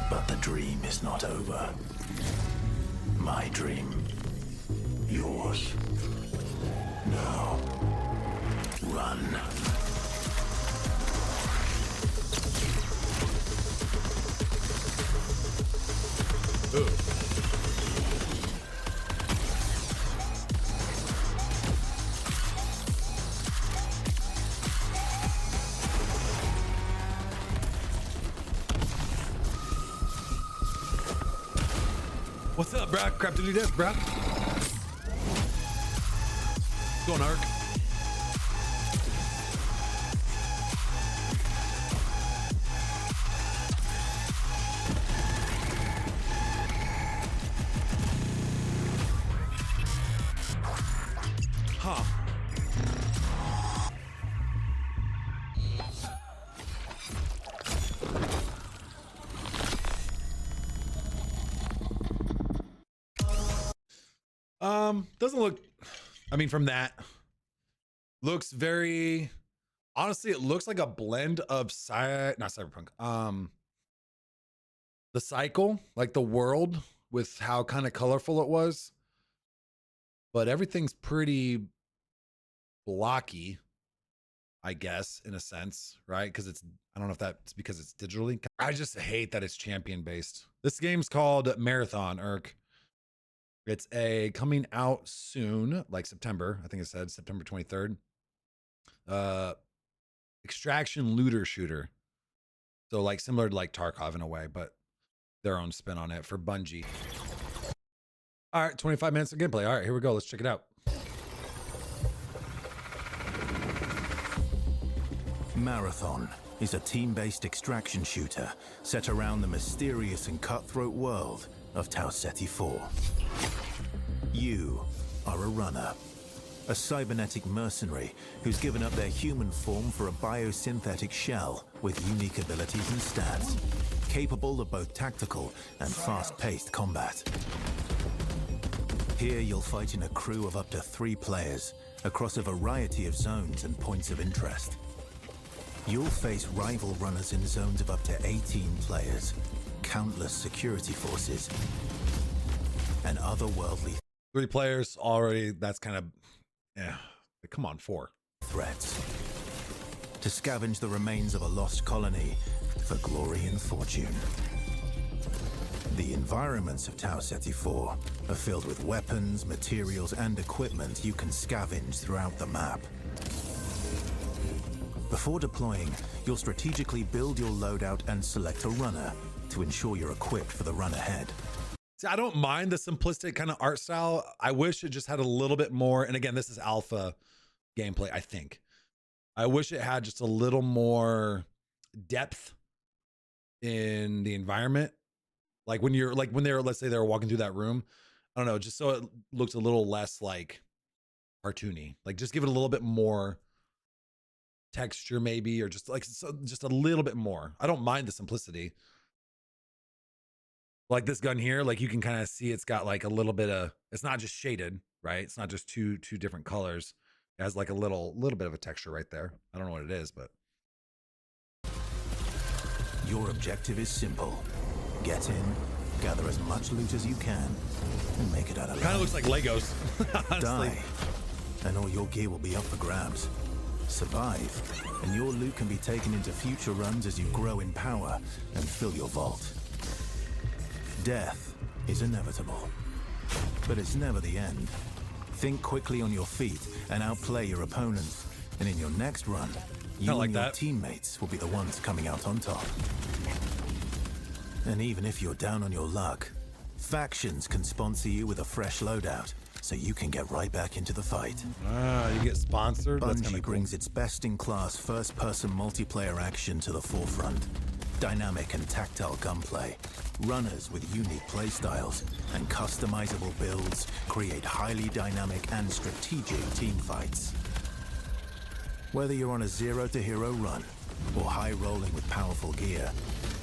But the dream is not over. My dream. Yours. Now. Run. Ooh. What's up, bro? Crap to do this, bro. What's going, Ark? Huh. Doesn't look, I mean, from that, looks very, honestly, it looks like a blend of not Cyberpunk, the cycle, like the world with how kind of colorful it was, but everything's pretty blocky, I guess, in a sense, right? Because it's, I don't know if that's because it's digitally. I just hate that it's champion based. This game's called Marathon, Irk. It's coming out soon, like September. I think it said September 23rd. Extraction looter shooter. So like similar to like Tarkov in a way, but their own spin on it for Bungie. All right, 25 minutes of gameplay. All right, here we go. Let's check it out. Marathon is a team-based extraction shooter set around the mysterious and cutthroat world of Tau Ceti 4. You are a runner, a cybernetic mercenary who's given up their human form for a biosynthetic shell with unique abilities and stats, capable of both tactical and fast-paced combat. Here you'll fight in a crew of up to 3 players across a variety of zones and points of interest. You'll face rival runners in zones of up to 18 players, countless security forces, and otherworldly 3 players already. That's kind of, yeah. Come on, 4 threats. To scavenge the remains of a lost colony for glory and fortune. The environments of Tau Ceti 4 are filled with weapons, materials, and equipment you can scavenge throughout the map. Before deploying, you'll strategically build your loadout and select a runner to ensure you're equipped for the run ahead. See, I don't mind the simplistic kind of art style. I wish it just had a little bit more. And again, this is alpha gameplay, I think. I wish it had just a little more depth in the environment. Like when they're, let's say they were walking through that room. I don't know, just so it looks a little less like cartoony. Like just give it a little bit more texture maybe, or just like, just a little bit more. I don't mind the simplicity. Like this gun here, like you can kind of see it's got like a little bit of, it's not just shaded, right? It's not just two different colors. It has like a little bit of a texture right there. I don't know what it is, but. Your objective is simple. Get in, gather as much loot as you can, and make it out alive. Kind of looks like Legos, honestly. Die, and all your gear will be up for grabs. Survive, and your loot can be taken into future runs as you grow in power and fill your vault. Death is inevitable, but it's never the end. Think quickly on your feet and outplay your opponents, and in your next run, you and your teammates will be the ones coming out on top. And even if you're down on your luck, factions can sponsor you with a fresh loadout, so you can get right back into the fight. You get sponsored. Bungie brings its best-in-class first-person multiplayer action to the forefront. Dynamic and tactile gunplay, runners with unique playstyles, and customizable builds create highly dynamic and strategic team fights. Whether you're on a zero-to-hero run or high-rolling with powerful gear,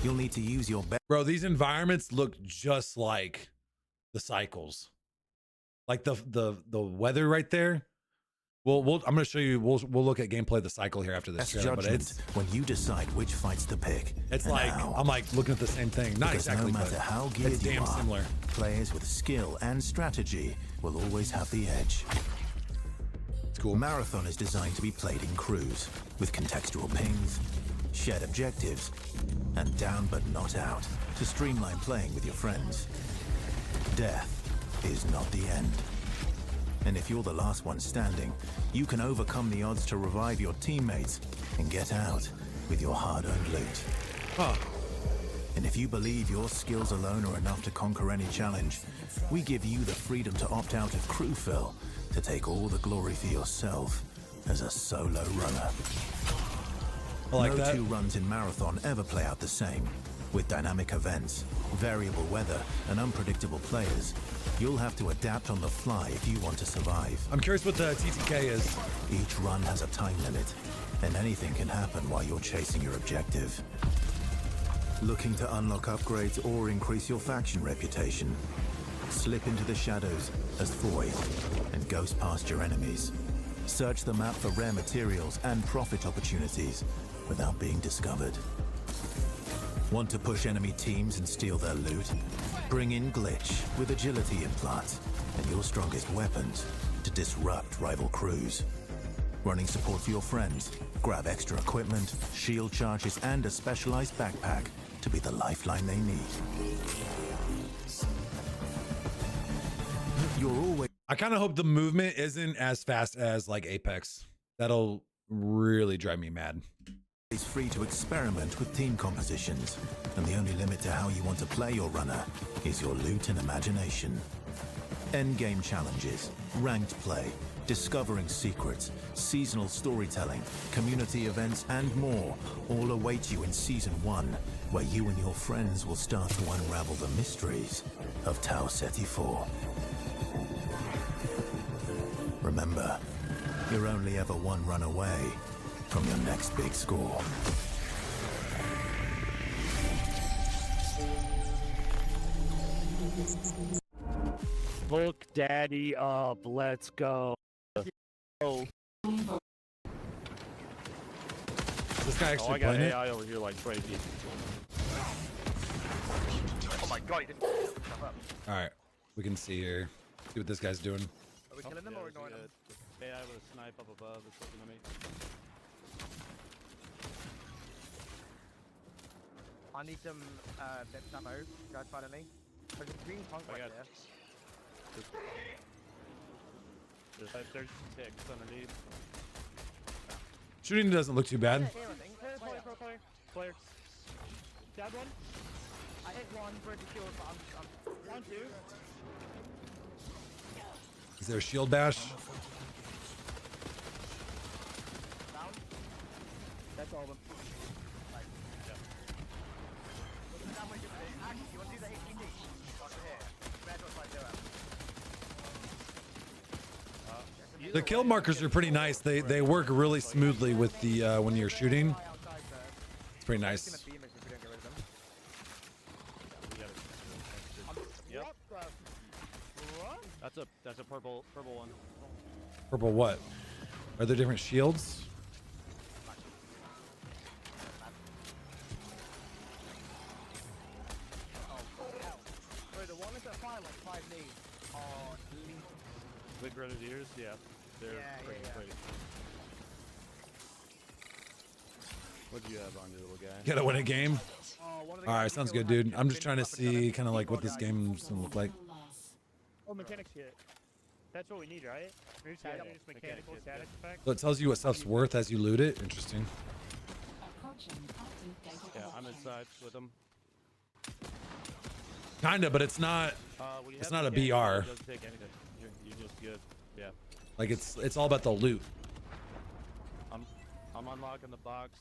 you'll need to use your best. Bro, these environments look just like the cycles. Like the weather right there. I'm gonna show you. We'll look at gameplay of the cycle here after this That's trailer, but judgment when you decide which fights to pick. it's and like how. I'm like looking at the same thing. Not Because exactly, no but matter how geared it's you damn are, similar. players with skill and strategy will always have the edge. It's cool. Marathon is designed to be played in crews, with contextual pings, shared objectives, and down but not out, to streamline playing with your friends. Death is not the end. And if you're the last one standing, you can overcome the odds to revive your teammates and get out with your hard-earned loot. Huh. And if you believe your skills alone are enough to conquer any challenge, we give you the freedom to opt out of crew fill to take all the glory for yourself as a solo runner. I like No that. two runs in Marathon ever play out the same. With dynamic events, variable weather, and unpredictable players, you'll have to adapt on the fly if you want to survive. I'm curious what the TTK is. Each run has a time limit, and anything can happen while you're chasing your objective. Looking to unlock upgrades or increase your faction reputation? Slip into the shadows as Void and ghost past your enemies. Search the map for rare materials and profit opportunities without being discovered. Want to push enemy teams and steal their loot? Bring in Glitch with agility implants and your strongest weapons to disrupt rival crews. Running support for your friends? Grab extra equipment, shield charges, and a specialized backpack to be the lifeline they need. You're always I kind of hope the movement isn't as fast as like Apex. That'll really drive me mad. free to experiment with team compositions, and the only limit to how you want to play your runner is your loot and imagination. Endgame challenges, ranked play, discovering secrets, seasonal storytelling, community events, and more all await you in Season 1, where you and your friends will start to unravel the mysteries of Tau Ceti 4. Remember, you're only ever one run away from your next big score. Look daddy up, let's go. Oh, This guy I actually got playing it? AI over here like crazy. Oh my god, he didn't pick stuff up. All right, we can see here. See what this guy's doing. Are we killing them or ignoring them? AI with a snipe up above is looking at me. I need some depth ammo. Guys, finally. There's a green punk I right got there. There's like 36 underneath. Shooting doesn't look too bad. Here, I think. Player. Down one. I hit one, broke the shield, but I'm 1, 2. Is there a shield bash? down. That's all of them. Right. Yeah. That way, actually, you want to do the HDD? Over here. Red dot by zero. The kill markers are pretty nice. They work really smoothly with the when you're shooting. Outside there. It's pretty It's nice. gonna beam us if we don't get rid of them. We got it. Yep. What? That's a purple one. Purple what? Are there different shields? Bro, the one that fire like 5 knees are lethal. Big grenadiers, yeah. They're Yeah, pretty yeah. great. What do you have on your little guy? Gotta win a game. Oh, one of the All guys right, we sounds killed good, had dude. I'm just been trying to up and down see a kind of like what this keyboard game's gonna look like. Oh, mechanics kit. That's what we need, right? We're just Yeah, having yeah. this mechanical Mechanics kit, static effect. So it tells you what stuff's worth as you loot it. Interesting. Yeah, I'm inside with them. Kinda, but it's not When you It's have not a mechanics, BR. It doesn't take anything. You're just good. Yeah. like it's all about the loot. I'm unlocking the box.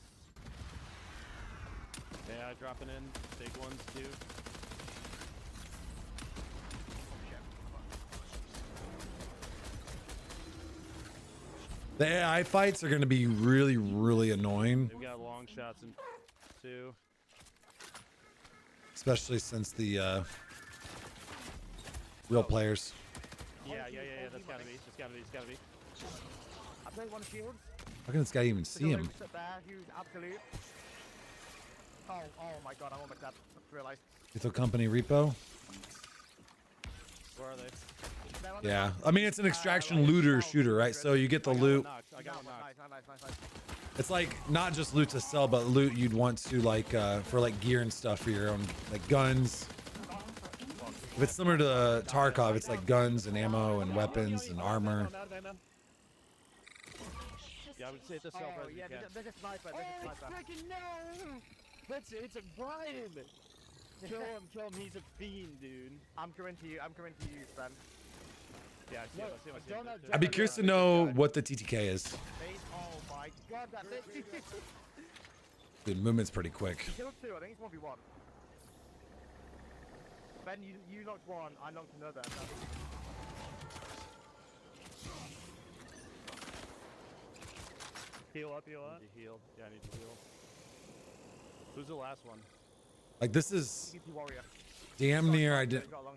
AI dropping in. Big ones too. The AI fights are gonna be really, really annoying, They've got long shots in too. especially since the real players. Yeah. That's gotta be. It's gotta be. I played one of shields. How can this guy even see him? There, huge, absolute. Oh my god, I'm almost dead. I just realized. Lethal Company Repo. Where are they? Yeah, I mean it's an extraction looter shooter, right? So you get the loot. I got one knocked. Nice. It's like not just loot to sell, but loot you'd want to like for like gear and stuff for your own, like guns. If it's similar to Tarkov, it's like guns and ammo and weapons and armor. Yeah, I would say the self Oh, as you yeah, can. there's a sniper. There's a sniper. Freaking no! It's a Brian. Kill him. He's a fiend, dude. I'm coming to you, Sven. Yeah, I see him. I see him. I see him. I'd be curious to know what the TTK is. Oh my god, that's it. Dude, movement's pretty quick. You killed 2, I think it's 1v1. Ben, you knocked one, I knocked another. Heal up. Need to heal. Yeah, I need to heal. Who's the last one? Like this is TP warrior. damn near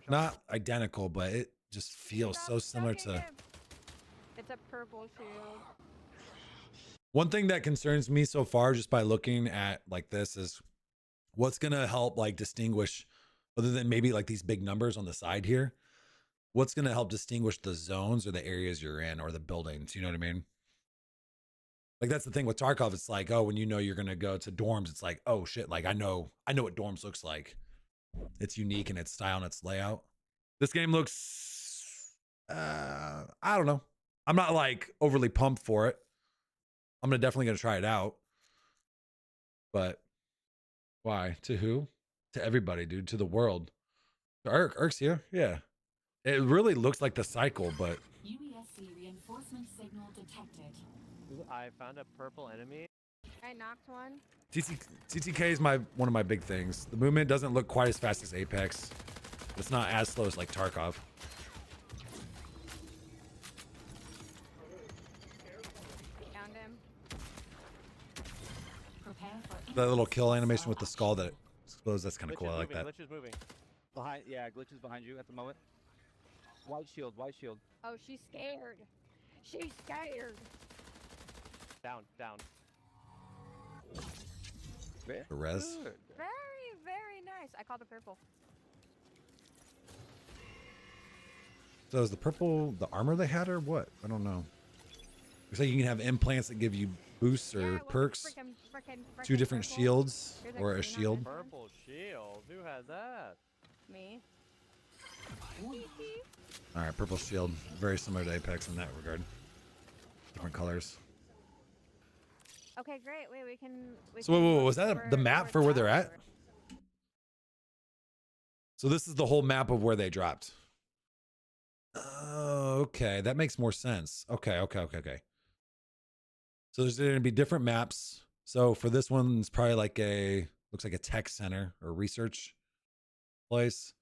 not identical, but it just feels so similar to. It's a purple shield. One thing that concerns me so far, just by looking at like this, is what's gonna help like distinguish, other than maybe like these big numbers on the side here, what's gonna help distinguish the zones or the areas you're in or the buildings. You know what I mean? Like that's the thing with Tarkov. It's like, oh, when you know you're gonna go to dorms, it's like, oh shit, like I know what dorms looks like. It's unique in its style and its layout. This game looks, I don't know. I'm not like overly pumped for it. I'm definitely gonna try it out. But why? To who? To everybody, dude. To the world. To Irk's here. Yeah. It really looks like the cycle, but UESC reinforcement signal detected. I found a purple enemy. I knocked one. TTK is one of my big things. The movement doesn't look quite as fast as Apex. It's not as slow as like Tarkov. Found him. Prepare for That little kill animation with the skull that explodes, that's kind of Glitch cool. is I like moving, that. Glitch is moving. Behind, yeah, glitches behind you at the moment. White shield. Oh, she's scared. She's scared. Down. The res. Good. Very nice. I called it purple. So is the purple the armor they had or what? I don't know. Looks like you can have implants that give you boosts or Yeah, what's perks. frickin' Two different purple? shields There's a or a green on shield. this one. Purple shield. Who has that? Me. All right, purple shield. Very similar to Apex in that regard. Different colors. Okay, great. Wait, we can. So wait, was that the map for where they're at? So this is the whole map of where they dropped. Oh, okay. That makes more sense. Okay. So there's going to be different maps. So for this one, it's probably like looks like a tech center or research place.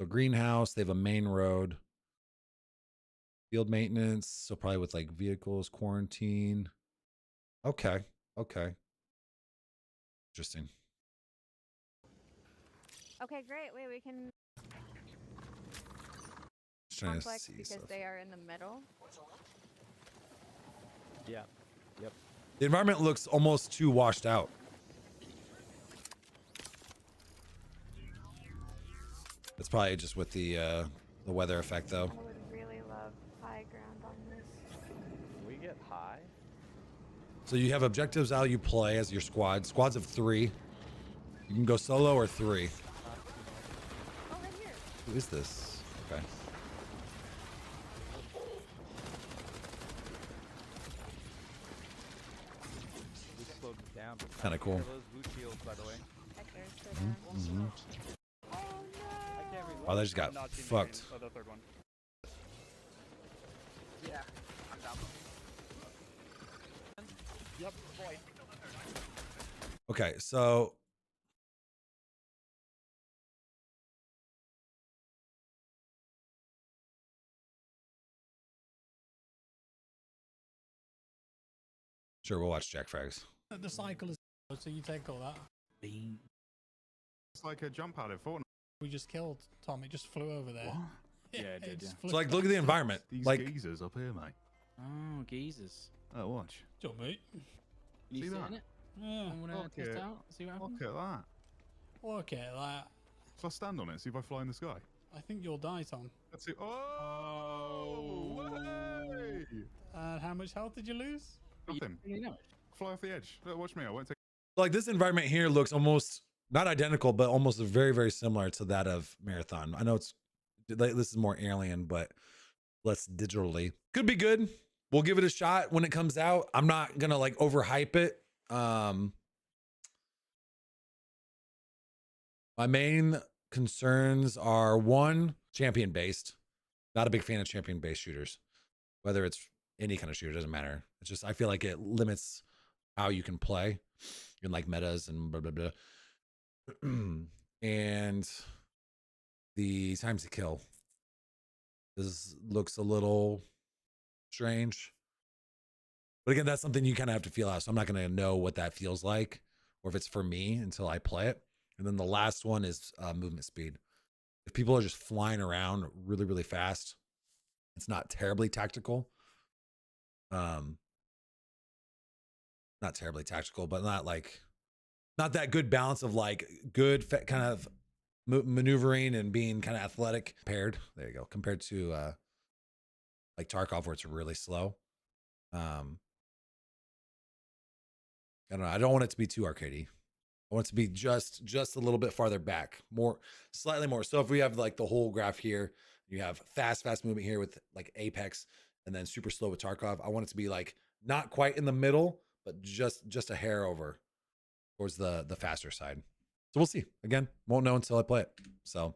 So greenhouse, they have a main road. Field maintenance. So probably with like vehicles, quarantine. Okay. Interesting. Okay, great. Wait, we can Just trying to complex see because stuff. they are in the middle. Yeah. Yep. The environment looks almost too washed out. It's probably just with the weather effect, though. I would really love high ground on this. Can we get high? So you have objectives how you play as your squad. Squads of 3. You can go solo or 3. Oh, right here. Who is this? Okay. We slowed it down. Kinda cool. Those blue shields, by the way. Checkers for that. Oh no! Oh, they just got Not seen the fucked. green, the third one. Yeah, I'm down. Yep, boy. Okay, so sure, we'll watch Jack Frags. The cycle is so you take all that. It's like a jump out of Fortnite. We just killed Tom. It just flew over there. What? Yeah, Yeah, it did, just yeah. flew So like, look at the environment. These Like, geezers up here, mate. Oh, geezers. Oh, watch. Joe, mate. You See sit that? in it? Yeah. I want Look to test at- out, see what happens. Look at that. Look at that. So I stand on it, see if I fly in the sky. I think you'll die, Tom. Let's see. Oh! Way! How much health did you lose? Nothing. You know. Fly off the edge. Look, watch me. I won't take. Like this environment here looks almost not identical, but almost very, very similar to that of Marathon. I know it's this is more alien, but less digitally. Could be good. We'll give it a shot when it comes out. I'm not gonna like overhype it. My main concerns are one, champion based. Not a big fan of champion based shooters, whether it's any kind of shooter, doesn't matter. It's just I feel like it limits how you can play in like metas and blah blah blah. And the times to kill. This looks a little strange. But again, that's something you kind of have to feel out. So I'm not going to know what that feels like or if it's for me until I play it. And then the last one is movement speed. If people are just flying around really, really fast, it's not terribly tactical. Not terribly tactical, but not that good balance of like good kind of maneuvering and being kind of athletic paired. There you go. Compared to like Tarkov, where it's really slow. I don't know. I don't want it to be too arcadey. I want it to be just a little bit farther back, slightly more. So if we have like the whole graph here, you have fast movement here with like Apex, and then super slow with Tarkov. I want it to be like not quite in the middle, but just a hair over towards the faster side. So we'll see. Again, won't know until I play it. So